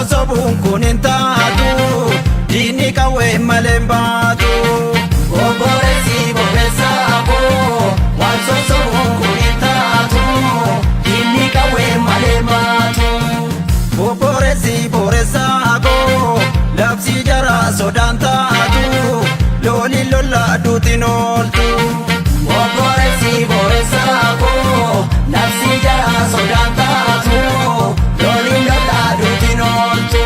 sosobuun kun hin taatu diinni qawwee malee hin baatu. Obboleessi bobeessaa koo waan sosobuun kun hin taatu diinni qawwee malee hin baatu. Obboleessi bobeessaa koo labsi jara sodaan taatu looli lola duutiin ooltu. Obboleessi bobeessaa koo labsi jara sodaan taatu looli lola duutiin ooltu.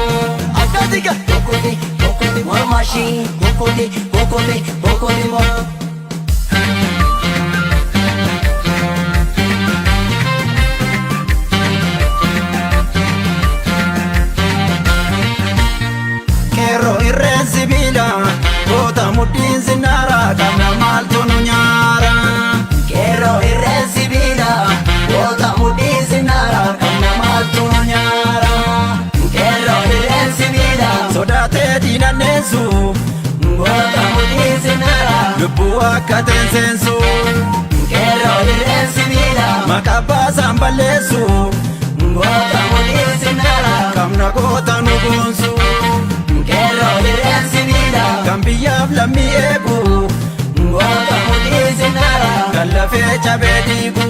Akkasiga bokkoti bokkoti mormashi bokkoti bokkoti bokkoti mor. Kero irreen sibiila goota mudhiin sinnaara qabna maaltu nu nyaara. Kero irreen sibiila goota mudhiin sinnaara qabna maaltu nu nyaara. Kero irreen sibiila sodaatee diinanneessu goota mudhiin sinnaara lubbuu akka teenseensu. Kero irreen sibiila maqaa baasaan balleessu goota mudhiin sinnaara qabna goota nu boonsu. Kero irreen sibiila kan biyyaaf lammii eegu goota mudhii sinnaara kan lafee cabee diigu.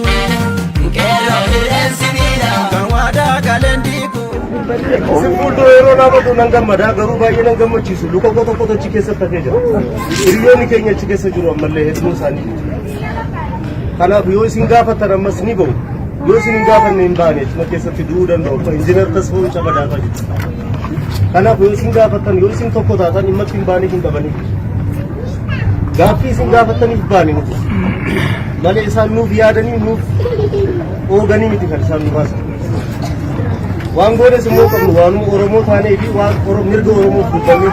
Kero irreen sibiila kan waadaa galeen diigu. Fuuldura yeroo dhaabatu nan gammada garuu baay'ee nan gammachiisu luka tokko achi keessatti hafee jira. Hiriyoonni keenya achi keessa jiru ammallee hedduun isaanii. Kanaaf yoo isin gaafatan ammas ni bahu. Yoo isin hin gaafanne hin baane achuma keessatti du'uu danda'u. Injiinar Tasfaa'uu Cabadaafaa jiru. Kanaaf yoo isin gaafatan yoo isin tokko taatan dhimma ittiin baanii hin qabaniif. Gaaffii isin gaafataniif baane nuti. Malee isaan nuuf yaadanii nuuf ooganii miti kan isaan nu baasan. Waan goones immoo qabnu waanuma Oromoo taanee fi waan mirga Oromoof dubbannee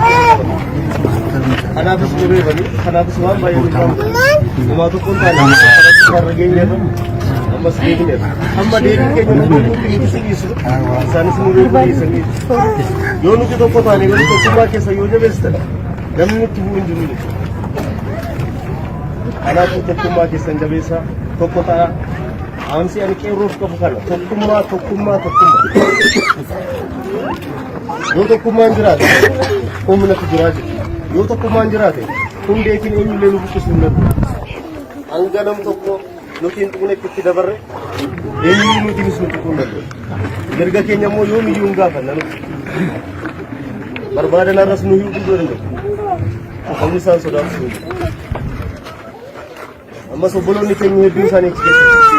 kanaafis nu beekanii kanaafis waan baay'ee nu uumaa tokkoon taanee irra geenyerra ammas deebineerra. Amma deebiin keenya nu beekuutti nuti si'iisu isaanis nu beekanii yoo nuti tokko taane garuu tokkummaa keessa yoo jabeessitan namni nutti bu'u hin jiru. Kanaafuu tokkummaa keessan jabeessaa tokko ta'a. Amsi ani qeerroof qabu kana tokkummaa. Yoo tokkummaan jiraate humnatu jiraate yoo tokkummaan jiraate hundeetiin eenyullee nu buqqisuu hin danda'u. Hanga nam tokko nuti hin tuqnetti itti dabarre eenyuun nutiinis nu tuquu hin danda'u. Mirga keenya immoo yoomiyyuu hin gaafanna nuti. Barbaadan har'as nu hiikuu danda'u. Hamni isaan sodaatu. Ammas obboloonni keenya hedduun isaanii achi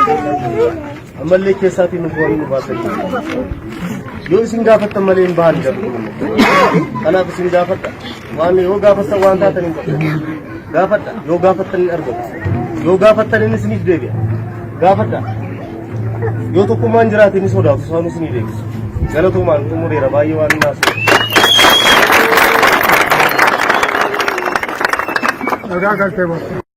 keessa ammallee keessaatiin nu bu'anii nu baasan. Yoo isin gaafattan malee hin bahan jedhu. Kanaaf isin gaafadha. Waan yoo gaafattan waan taatan hin qabdu. Gaafadha. Yoo gaafattan hin argamu. Yoo gaafattan inni isiniif deebi'a. Gaafadha. Yoo tokkummaan jiraate ni sodaatu isaan isinii deebisu. Galatoomaan xumureera baay'ee waan naasuu. Nagaa galtee boos.